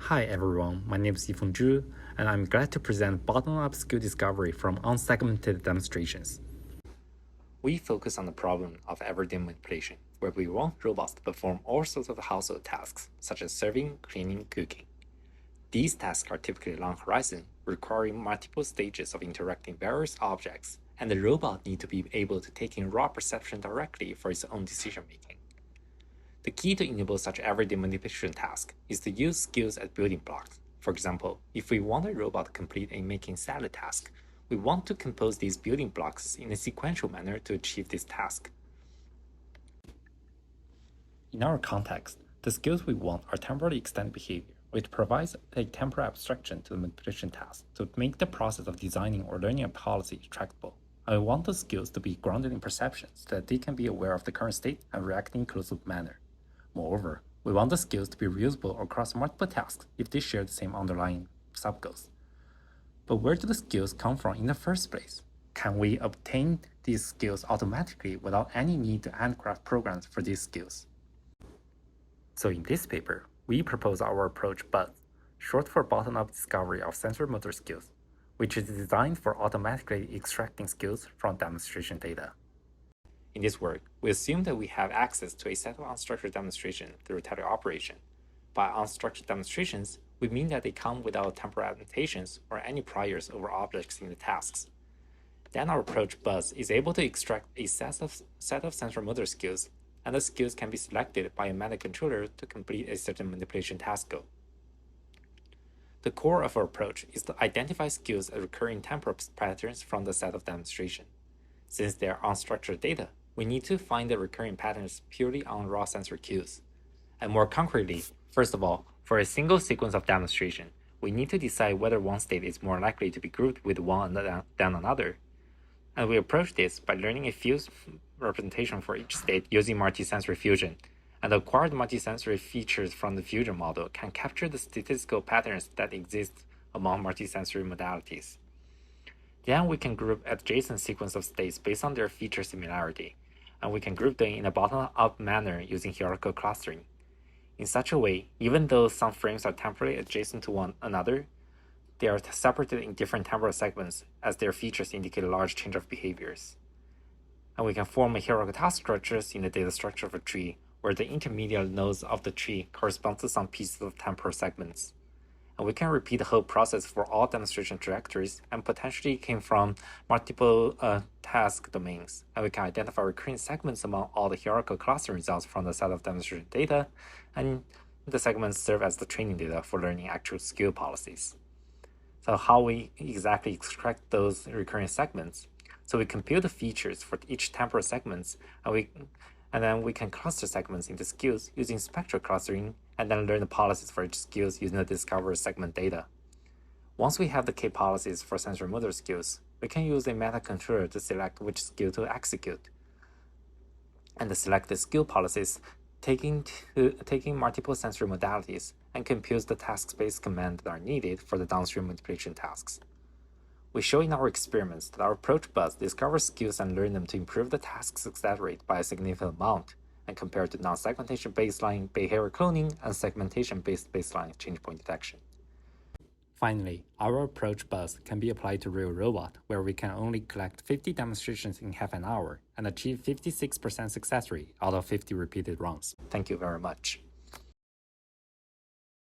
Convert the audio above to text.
Hi everyone, my name is Yifeng Zhu, and I'm glad to present bottom-up skill discovery from unsegmented demonstrations. We focus on the problem of everyday manipulation, where we want robots to perform all sorts of household tasks, such as serving, cleaning, cooking. These tasks are typically long horizon, requiring multiple stages of interacting various objects, and the robot needs to be able to take in raw perception directly for its own decision-making. The key to enable such everyday manipulation tasks is to use skills as building blocks. For example, if we want a robot to complete a making salad task, we want to compose these building blocks in a sequential manner to achieve this task. In our context, the skills we want are temporally extended behavior, which provides a temporal abstraction to the manipulation task to make the process of designing or learning a policy tractable. And we want the skills to be grounded in perception so that they can be aware of the current state and react in a closed-loop manner. Moreover, we want the skills to be reusable across multiple tasks if they share the same underlying sub-goals. But where do the skills come from in the first place? Can we obtain these skills automatically without any need to handcraft programs for these skills? So in this paper, we propose our approach BUZZ, short for bottom-up discovery of sensorimotor skills, which is designed for automatically extracting skills from demonstration data. In this work, we assume that we have access to a set of unstructured demonstrations through teleoperation. By unstructured demonstrations, we mean that they come without temporal annotations or any priors over objects in the tasks. Then our approach BUZZ is able to extract a set of sensorimotor skills, and the skills can be selected by a meta controller to complete a certain manipulation task goal. The core of our approach is to identify skills as recurring temporal patterns from the set of demonstration. Since they are unstructured data, we need to find the recurring patterns purely on raw sensor cues. And more concretely, first of all, for a single sequence of demonstration, we need to decide whether one state is more likely to be grouped with one than another. And we approach this by learning a fused representation for each state using multisensory fusion. And the acquired multisensory features from the fusion model can capture the statistical patterns that exist among multisensory modalities. Then we can group adjacent sequence of states based on their feature similarity, and we can group them in a bottom-up manner using hierarchical clustering. In such a way, even though some frames are temporally adjacent to one another, they are separated in different temporal segments as their features indicate a large change of behaviors. And we can form a hierarchical task structures in the data structure of a tree, where the intermediate nodes of the tree correspond to some pieces of temporal segments. And we can repeat the whole process for all demonstration trajectories and potentially came from multiple task domains. And we can identify recurring segments among all the hierarchical cluster results from the set of demonstration data, and the segments serve as the training data for learning actual skill policies. So how we exactly extract those recurring segments? So we compute the features for each temporal segments, and then we can cluster segments into skills using spectral clustering, and then learn the policies for each skills using the discovered segment data. Once we have the key policies for sensorimotor skills, we can use a meta controller to select which skill to execute. And to select the skill policies, taking multiple sensory modalities and compute the task-based commands that are needed for the downstream manipulation tasks. We show in our experiments that our approach BUZZ discovers skills and learn them to improve the task success rate by a significant amount, and compared to non-segmentation baseline behavior cloning and segmentation-based baseline change point detection. Finally, our approach BUZZ can be applied to real robot, where we can only collect 50 demonstrations in half an hour and achieve 56% success rate out of 50 repeated runs. Thank you very much.